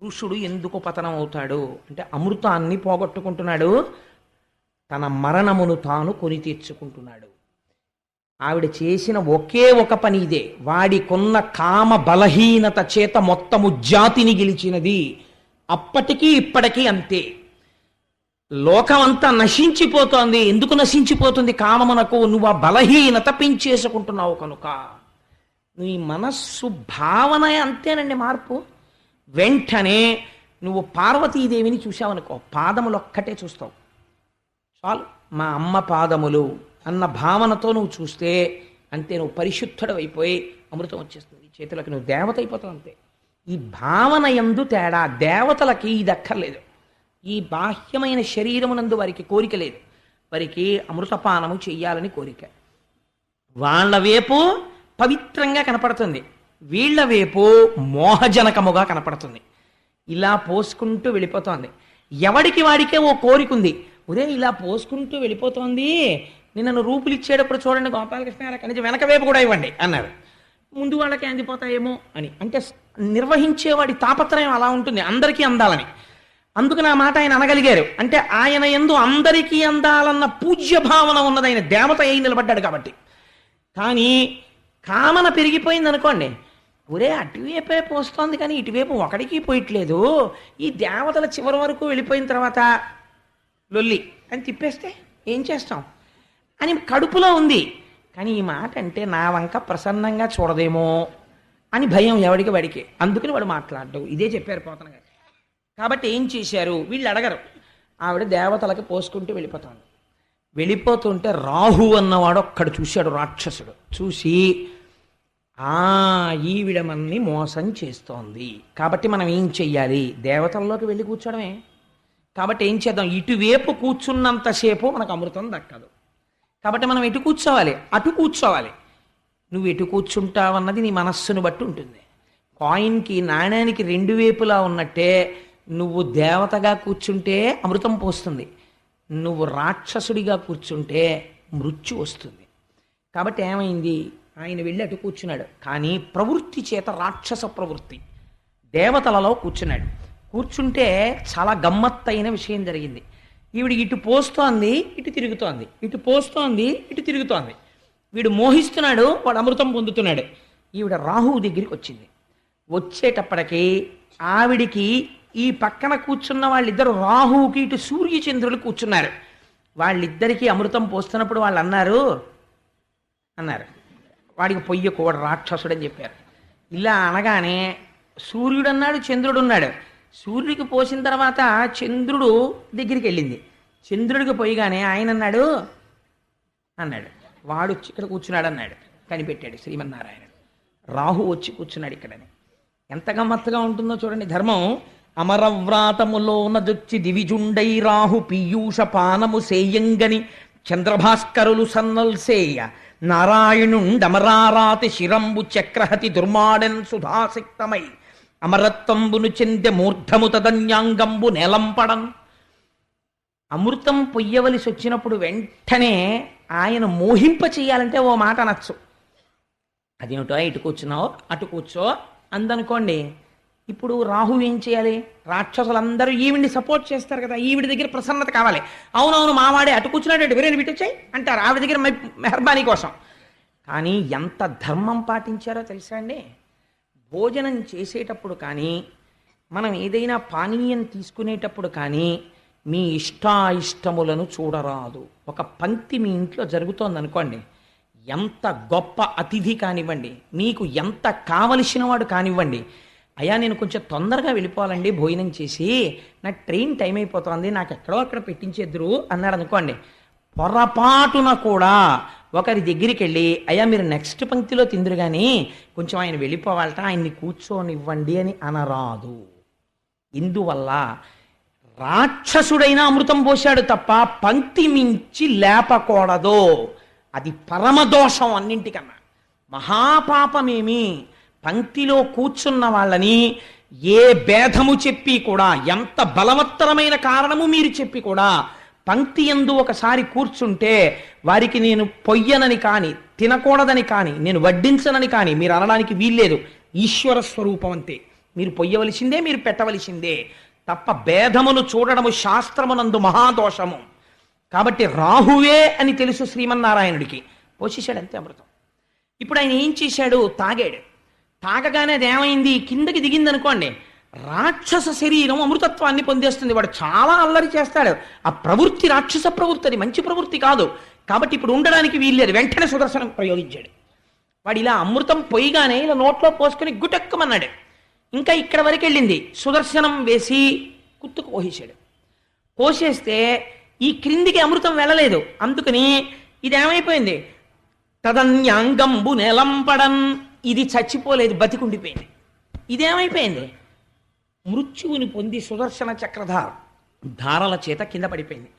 పురుషుడు ఎందుకు పతనం అవుతాడు అంటే అమృతాన్ని పోగొట్టుకుంటున్నాడు, తన మరణమును తాను కొని తీర్చుకుంటున్నాడు. ఆవిడ చేసిన ఒకే ఒక పని ఇదే. వాడికున్న కామ బలహీనత చేత మొత్తము జాతిని గెలిచినది. అప్పటికీ ఇప్పటికీ అంతే. లోకమంతా నశించిపోతోంది. ఎందుకు నశించిపోతుంది? కామమునకు నువ్వు ఆ బలహీనత పెంచేసుకుంటున్నావు కనుక. నీ మనస్సు భావన అంతేనండి మార్పు. వెంటనే నువ్వు పార్వతీదేవిని చూసావనుకో, పాదములు ఒక్కటే చూస్తావు చాలు. మా అమ్మ పాదములు అన్న భావనతో నువ్వు చూస్తే అంతే, నువ్వు పరిశుద్ధుడు అయిపోయి అమృతం వచ్చేస్తుంది చేతులకి, నువ్వు దేవత అయిపోతావు అంతే. ఈ భావన యందు తేడా. దేవతలకి ఇది అక్కర్లేదు. ఈ బాహ్యమైన శరీరమునందు వారికి కోరిక లేదు, వారికి అమృతపానము చెయ్యాలని కోరిక. వాళ్ళ వైపు పవిత్రంగా కనపడుతుంది, వీళ్ల వైపు మోహజనకముగా కనపడుతుంది. ఇలా పోసుకుంటూ వెళ్ళిపోతోంది. ఎవడికి వాడికే ఓ కోరికుంది. ఉదయం ఇలా పోసుకుంటూ వెళ్ళిపోతోంది, నిన్ను రూపులు ఇచ్చేటప్పుడు చూడండి గోపాలకృష్ణ గారు అక్కడి నుంచి వెనక వైపు కూడా ఇవ్వండి అన్నారు. ముందు వాళ్ళకి అందిపోతాయేమో అని. అంటే నిర్వహించేవాడి తాపత్రయం అలా ఉంటుంది, అందరికీ అందాలని. అందుకని ఆ మాట ఆయన అనగలిగారు. అంటే ఆయన యందు అందరికీ అందాలన్న పూజ్య భావన ఉన్నది, ఆయన దేవత అయి నిలబడ్డాడు కాబట్టి. కానీ కామన పెరిగిపోయింది అనుకోండి, ఒరే అటువైపే పోస్తోంది కానీ ఇటువైపు ఒకడికి పోయట్లేదు, ఈ దేవతల చివరి వరకు వెళ్ళిపోయిన తర్వాత లొల్లి అని తిప్పేస్తే ఏం చేస్తాం అని కడుపులో ఉంది. కానీ ఈ మాట అంటే నా వంక ప్రసన్నంగా చూడదేమో అని భయం ఎవడికి వాడికి. అందుకని వాడు మాట్లాడడు. ఇదే చెప్పారు పోతన గారు. కాబట్టి ఏం చేశారు? వీళ్ళు అడగరు. ఆవిడ దేవతలకి పోసుకుంటూ వెళ్ళిపోతాడు. వెళ్ళిపోతుంటే రాహు అన్నవాడు ఒక్కడు చూశాడు, రాక్షసుడు. చూసి ఈవిడ మనని మోసం చేస్తోంది, కాబట్టి మనం ఏం చెయ్యాలి? దేవతల్లోకి వెళ్ళి కూర్చోడమే. కాబట్టి ఏం చేద్దాం? ఇటువైపు కూర్చున్నంతసేపు మనకు అమృతం దక్కదు. కాబట్టి మనం ఎటు కూర్చోవాలి? అటు కూర్చోవాలి. నువ్వు ఎటు కూర్చుంటావన్నది నీ మనస్సును బట్టి ఉంటుంది. కాయిన్కి, నాణ్యానికి రెండు వైపులా ఉన్నట్టే నువ్వు దేవతగా కూర్చుంటే అమృతం పోస్తుంది, నువ్వు రాక్షసుడిగా కూర్చుంటే మృత్యు వస్తుంది. కాబట్టి ఏమైంది? ఆయన వెళ్ళి అటు కూర్చున్నాడు. కానీ ప్రవృత్తి చేత రాక్షస ప్రవృత్తి. దేవతలలో కూర్చున్నాడు. కూర్చుంటే చాలా గమ్మత్తైన విషయం జరిగింది. ఈవిడ ఇటు పోస్తోంది, ఇటు తిరుగుతోంది, ఇటు పోస్తోంది, ఇటు తిరుగుతోంది. వీడు మోహిస్తున్నాడు, వాడు అమృతం పొందుతున్నాడు. ఈవిడ రాహువు దగ్గరికి వచ్చింది. వచ్చేటప్పటికి ఆవిడికి ఈ పక్కన కూర్చున్న వాళ్ళిద్దరు రాహువుకి ఇటు సూర్యచంద్రులు కూర్చున్నారు. వాళ్ళిద్దరికీ అమృతం పోస్తున్నప్పుడు వాళ్ళు అన్నారు వాడికి పొయ్యకూడ రాక్షసుడని చెప్పారు. ఇలా అనగానే సూర్యుడు అన్నాడు, చంద్రుడు ఉన్నాడు. సూర్యుడికి పోసిన తర్వాత చంద్రుడు దగ్గరికి వెళ్ళింది. చంద్రుడికి పోయిగానే ఆయన అన్నాడు వాడు ఇక్కడ కూర్చున్నాడు అన్నాడు. కనిపెట్టాడు శ్రీమన్నారాయణుడు. రాహు వచ్చి కూర్చున్నాడు ఇక్కడని. ఎంత గమ్మత్తుగా ఉంటుందో చూడండి ధర్మం. అమరవ్రాతములోన జొచ్చి దివిజుండై రాహు పీయూష పానము సేయంగని చంద్రభాస్కరులు సన్నల్సేయ నారాయణుండమరారాతి శిరంబు చక్రహతి దుర్మాడెన్ సుధాసిక్తమై అమరత్వంబును చెందె మూర్ధము తదన్యాంగంబు నేలంపడన్. అమృతం పొయ్యవలసి వచ్చినప్పుడు వెంటనే ఆయన మోహింప చెయ్యాలంటే ఓ మాట అనొచ్చు. అదేమిటో ఇటు కూర్చున్నావు అటు కూర్చో అందనుకోండి. ఇప్పుడు రాహు ఏం చేయాలి? రాక్షసులందరూ ఈవిడిని సపోర్ట్ చేస్తారు కదా, ఈవిడి దగ్గర ప్రసన్నత కావాలి. అవునవును మావాడే అటు కూర్చున్నాడు వేరే విటొచ్చాయి అంటారు ఆవిడ దగ్గర మెహర్బానీ కోసం. కానీ ఎంత ధర్మం పాటించారో తెలుసా అండి? భోజనం చేసేటప్పుడు కానీ మనం ఏదైనా పానీయం తీసుకునేటప్పుడు కానీ మీ ఇష్టాయిష్టములను చూడరాదు. ఒక పంక్తి మీ ఇంట్లో జరుగుతోంది అనుకోండి, ఎంత గొప్ప అతిథి కానివ్వండి, మీకు ఎంత కావలసిన వాడు కానివ్వండి, అయ్యా నేను కొంచెం తొందరగా వెళ్ళిపోవాలండి భోజనం చేసి, నా ట్రైన్ టైం అయిపోతుంది, నాకు ఎక్కడో అక్కడ పెట్టించేద్దరు అన్నాడు అనుకోండి, పొరపాటున కూడా ఒకరి దగ్గరికి వెళ్ళి అయ్యా మీరు నెక్స్ట్ పంక్తిలో తిందురు కానీ కొంచెం ఆయన వెళ్ళిపోవాలట ఆయన్ని కూర్చోనివ్వండి అని అనరాదు. ఇందువల్ల రాక్షసుడైన అమృతం పోశాడు తప్ప పంక్తి మించి లేపకూడదు. అది పరమదోషం అన్నింటికన్నా. మహాపాపమేమి పంక్తిలో కూర్చున్న వాళ్ళని ఏ భేదము చెప్పి కూడా, ఎంత బలవత్తరమైన కారణము మీరు చెప్పి కూడా, పంక్తి యందు ఒకసారి కూర్చుంటే వారికి నేను పొయ్యనని కానీ తినకూడదని కానీ నేను వడ్డించనని కానీ మీరు అనడానికి వీల్లేదు. ఈశ్వర స్వరూపం అంతే. మీరు పొయ్యవలసిందే, మీరు పెట్టవలసిందే తప్ప భేదమును చూడడము శాస్త్రమునందు మహాదోషము. కాబట్టి రాహువే అని తెలుసు శ్రీమన్నారాయణుడికి, పోషించాడు అంతే అమృతం. ఇప్పుడు ఆయన ఏం చేశాడు? తాగాడు. తాగగానే అది ఏమైంది? కిందకి దిగింది అనుకోండి, రాక్షస శరీరం అమృతత్వాన్ని పొందేస్తుంది. వాడు చాలా అల్లరి చేస్తాడు. ఆ ప్రవృత్తి రాక్షస ప్రవృత్తి, అది మంచి ప్రవృత్తి కాదు. కాబట్టి ఇప్పుడు ఉండడానికి వీల్లేదు. వెంటనే సుదర్శనం ప్రయోగించాడు. వాడు ఇలా అమృతం పొయ్యిగానే ఇలా నోట్లో పోసుకొని గుటెక్కమన్నాడు. ఇంకా ఇక్కడ వరకు వెళ్ళింది. సుదర్శనం వేసి కుత్తుకు కోసేశాడు. కోసేస్తే ఈ క్రిందికి అమృతం వెళ్ళలేదు. అందుకని ఇది ఏమైపోయింది? తదన్యాంగంబు నెలంపడన్. ఇది చచ్చిపోలేదు, బతికుండిపోయింది. ఇదేమైపోయింది? మృత్యువుని పొంది సుదర్శన చక్రధార ధారల చేత కింద పడిపోయింది.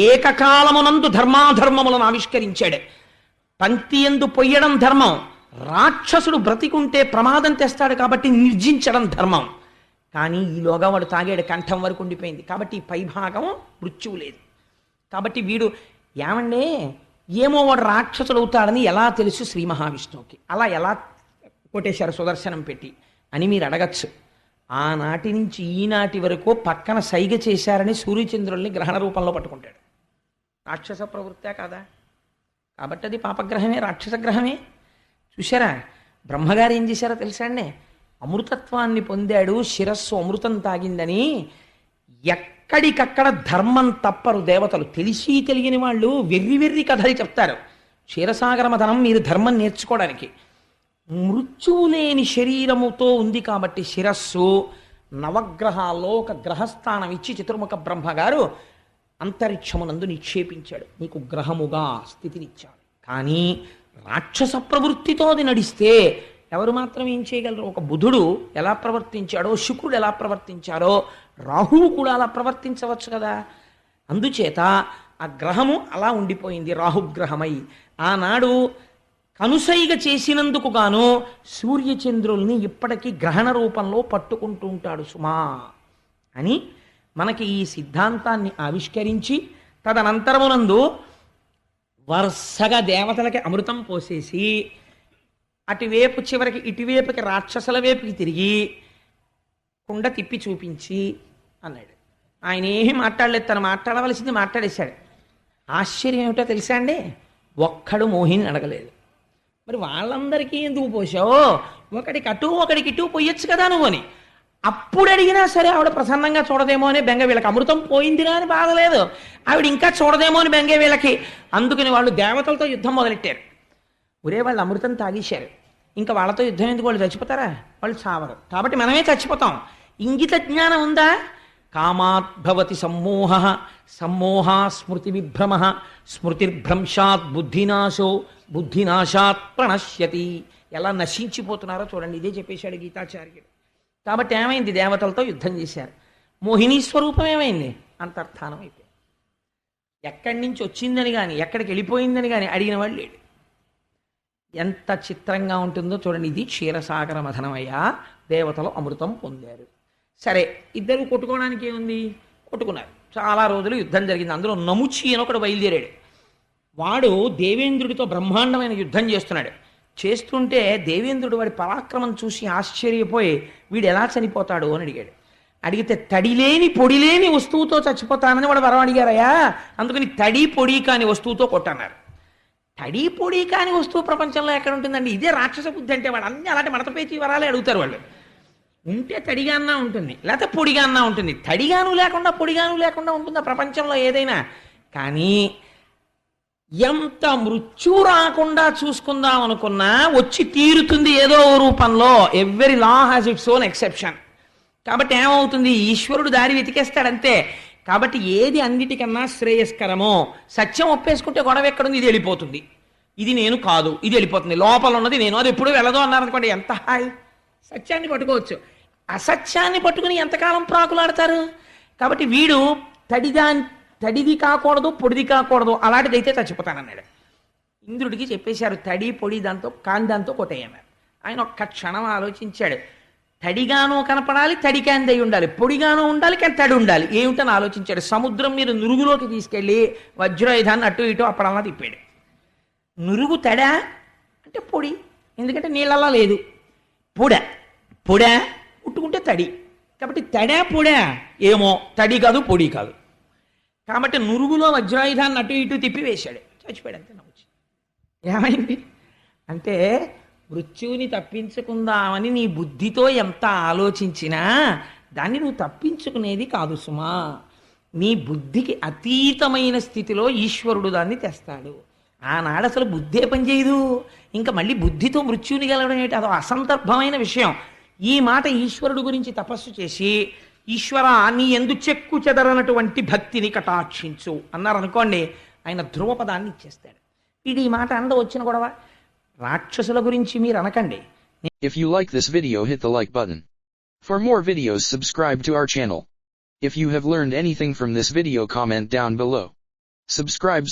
ఏకకాలమునందు ధర్మాధర్మములను ఆవిష్కరించాడు. పంక్తి యందు పొయ్యడం ధర్మం, రాక్షసుడు బ్రతికుంటే ప్రమాదం తెస్తాడు కాబట్టి నిర్జించడం ధర్మం. కానీ ఈలోగా వాడు తాగాడు, కంఠం వరకు ఉండిపోయింది. కాబట్టి పైభాగం మృత్యువు లేదు. కాబట్టి వీడు ఏమండే ఏమో వాడు రాక్షసుడు అవుతాడని ఎలా తెలుసు శ్రీ మహావిష్ణువుకి? అలా ఎలా కొట్టేశారు సుదర్శనం పెట్టి అని మీరు అడగచ్చు. ఆనాటి నుంచి ఈనాటి వరకు పక్కన సైగ చేశారని సూర్యచంద్రుల్ని గ్రహణ రూపంలో పట్టుకుంటాడు. రాక్షస ప్రవృత్తే కాదా? కాబట్టి అది పాపగ్రహమే, రాక్షస గ్రహమే. చూశారా బ్రహ్మగారు ఏం చేశారో తెలుసా అండి? అమృతత్వాన్ని పొందాడు, శిరస్సు అమృతం తాగిందని ఎక్కడికక్కడ ధర్మం తప్పరు దేవతలు. తెలిసి తెలియని వాళ్ళు వెర్రి వెర్రి కథలు చెప్తారు. క్షీరసాగర మథనం మీరు ధర్మం నేర్చుకోవడానికి. మృత్యువు లేని శరీరముతో ఉంది కాబట్టి శిరస్సు నవగ్రహాల్లో ఒక గ్రహస్థానం ఇచ్చి చతుర్ముఖ బ్రహ్మగారు అంతరిక్షమునందు నిక్షేపించాడు. నీకు గ్రహముగా స్థితినిచ్చాడు. కానీ రాక్షస ప్రవృత్తితో అది నడిస్తే ఎవరు మాత్రం ఏం చేయగలరు? ఒక బుధుడు ఎలా ప్రవర్తించాడో, శుక్రుడు ఎలా ప్రవర్తించాడో, రాహువు కూడా అలా ప్రవర్తించవచ్చు కదా. అందుచేత ఆ గ్రహము అలా ఉండిపోయింది రాహుగ్రహమై. ఆనాడు కనుసైగ చేసినందుకు గాను సూర్యచంద్రుల్ని ఇప్పటికీ గ్రహణ రూపంలో పట్టుకుంటూ ఉంటాడు సుమా అని మనకి ఈ సిద్ధాంతాన్ని ఆవిష్కరించి తదనంతరమునందు వరుసగా దేవతలకి అమృతం పోసేసి అటువైపు చివరికి ఇటువైపుకి రాక్షసుల వైపుకి తిరిగి కుండ తిప్పి చూపించి అన్నాడు. ఆయన ఏమీ మాట్లాడలేదు, తను మాట్లాడవలసింది మాట్లాడేశాడు. ఆశ్చర్యం ఏమిటో తెలుసా అండి? ఒక్కడు మోహిని అడగలేదు. మరి వాళ్ళందరికీ ఎందుకు పోసావు? ఒకడికి అటు ఒకడికి ఇటు పోయొచ్చు కదా నువ్వు అని. అప్పుడు అడిగినా సరే ఆవిడ ప్రసన్నంగా చూడదేమో అని బెంగ వీళ్ళకి. అమృతం పోయిందిరా అని బాధలేదు, ఆవిడ ఇంకా చూడదేమో అని బెంగే వీళ్ళకి. అందుకని వాళ్ళు దేవతలతో యుద్ధం మొదలెట్టారు. ఒరే వాళ్ళు అమృతం తాగేశారు, ఇంకా వాళ్ళతో యుద్ధం ఎందుకు? వాళ్ళు చచ్చిపోతారా? వాళ్ళు చావరు. కాబట్టి మనమే చచ్చిపోతాం. ఇంగిత జ్ఞానం ఉందా? కామాద్భవతి సమ్మోహ, సమ్మోహ స్మృతి విభ్రమ, స్మృతిర్భ్రంశాత్ బుద్ధినాశో, బుద్ధినాశాత్ ప్రణశ్యతి. ఎలా నశించిపోతున్నారో చూడండి. ఇదే చెప్పేశాడు గీతాచార్యుడు. కాబట్టి ఏమైంది? దేవతలతో యుద్ధం చేశారు. మోహిని స్వరూపం ఏమైంది? అంతర్ధానం అయిపోయింది. ఎక్కడి నుంచి వచ్చిందని కానీ ఎక్కడికి వెళ్ళిపోయిందని కానీ అడిగిన వాళ్ళు లేడు. ఎంత చిత్రంగా ఉంటుందో చూడండి. ఇది క్షీరసాగర మథనమయ్యా. దేవతలు అమృతం పొందారు. సరే, ఇద్దరు కొట్టుకోవడానికి ఏముంది? కొట్టుకున్నారు. చాలా రోజులు యుద్ధం జరిగింది. అందులో నముచి అని ఒకడు బయలుదేరాడు. వాడు దేవేంద్రుడితో బ్రహ్మాండమైన యుద్ధం చేస్తున్నాడు. చేస్తుంటే దేవేంద్రుడు వాడి పరాక్రమం చూసి ఆశ్చర్యపోయి వీడు ఎలా చనిపోతాడు అని అడిగాడు. అడిగితే తడిలేని పొడిలేని వస్తువుతో చచ్చిపోతానని వాడు వరం అడిగారయ్యా. అందుకని తడి పొడి కాని వస్తువుతో కొట్టన్నారు. తడి పొడి కాని వస్తువు ప్రపంచంలో ఎక్కడ ఉంటుందండి? ఇదే రాక్షస బుద్ధి అంటే. వాడు అన్ని అలాంటి మడతపేచి వరాలే అడుగుతారు వాళ్ళు. ఉంటే తడిగాన్నా ఉంటుంది, లేకపోతే పొడిగాన్నా ఉంటుంది. తడిగాను లేకుండా పొడిగాను లేకుండా ఉంటుందా ప్రపంచంలో ఏదైనా? కానీ ఎంత మృత్యు రాకుండా చూసుకుందాం అనుకున్నా వచ్చి తీరుతుంది ఏదో రూపంలో. Every law has its own exception. కాబట్టి ఏమవుతుంది? ఈశ్వరుడు దారి వెతికేస్తాడంతే. కాబట్టి ఏది అన్నిటికన్నా శ్రేయస్కరమో, సత్యం ఒప్పేసుకుంటే గొడవ ఎక్కడుంది? ఇది వెళ్ళిపోతుంది. ఇది నేను కాదు, ఇది వెళ్ళిపోతుంది. లోపల ఉన్నది నేను, అది ఎప్పుడు వెళ్ళదు అన్నారనుకోండి, ఎంత హాయ్. సత్యాన్ని పట్టుకోవచ్చు. అసత్యాన్ని పట్టుకుని ఎంతకాలం ప్రాకులాడతారు? కాబట్టి వీడు తడిది కాకూడదు, పొడిది కాకూడదు, అలాంటిదైతే చచ్చిపోతానన్నాడు. ఇంద్రుడికి చెప్పేశారు తడి పొడి దాంతో దాంతో కొట్టేయన్నారు. ఆయన ఒక్క క్షణం ఆలోచించాడు. తడిగానో కనపడాలి, తడికాందై ఉండాలి, పొడిగానో ఉండాలి, కానీ తడి ఉండాలి. ఏమిటని ఆలోచించాడు. సముద్రం మీద నురుగులోకి తీసుకెళ్ళి వజ్రాయుధాన్ని అటు ఇటు అప్పుడల్లా తిప్పాడు. నురుగు తడా అంటే పొడి, ఎందుకంటే నీళ్ళల్లా లేదు. పొడా పుట్టుకుంటే తడి. కాబట్టి తడా పొడా ఏమో, తడి కాదు పొడి కాదు. కాబట్టి నురుగులో వజ్రాయుధాన్ని అటు ఇటు తిప్పి వేశాడు. చచ్చిపోయాడు. అంతే. నవ్వు ఏమైంది అంటే, మృత్యువుని తప్పించుకుందామని నీ బుద్ధితో ఎంత ఆలోచించినా దాన్ని నువ్వు తప్పించుకునేది కాదు సుమా. నీ బుద్ధికి అతీతమైన స్థితిలో ఈశ్వరుడు దాన్ని తెస్తాడు. ఆనాడు అసలు బుద్ధే పనిచేయదు. ఇంకా మళ్ళీ బుద్ధితో మృత్యువుని గెలవడం ఏంటి? అదో అసందర్భమైన విషయం. ఈ మాట ఈశ్వరుడు గురించి తపస్సు చేసి, ఈశ్వర నీ ఎందు చెక్కు చెదరనటువంటి భక్తిని కటాక్షించు అన్నారనుకోండి, ఆయన ధ్రువపదాన్ని ఇచ్చేస్తాడు. ఇది ఈ మాట అండ వచ్చిన గొడవ. రాక్షసుల గురించి మీరు అనకండి. If you like this video, hit the like button. For more videos, subscribe to our channel. If you have learned anything from this video, comment down below. Subscribe.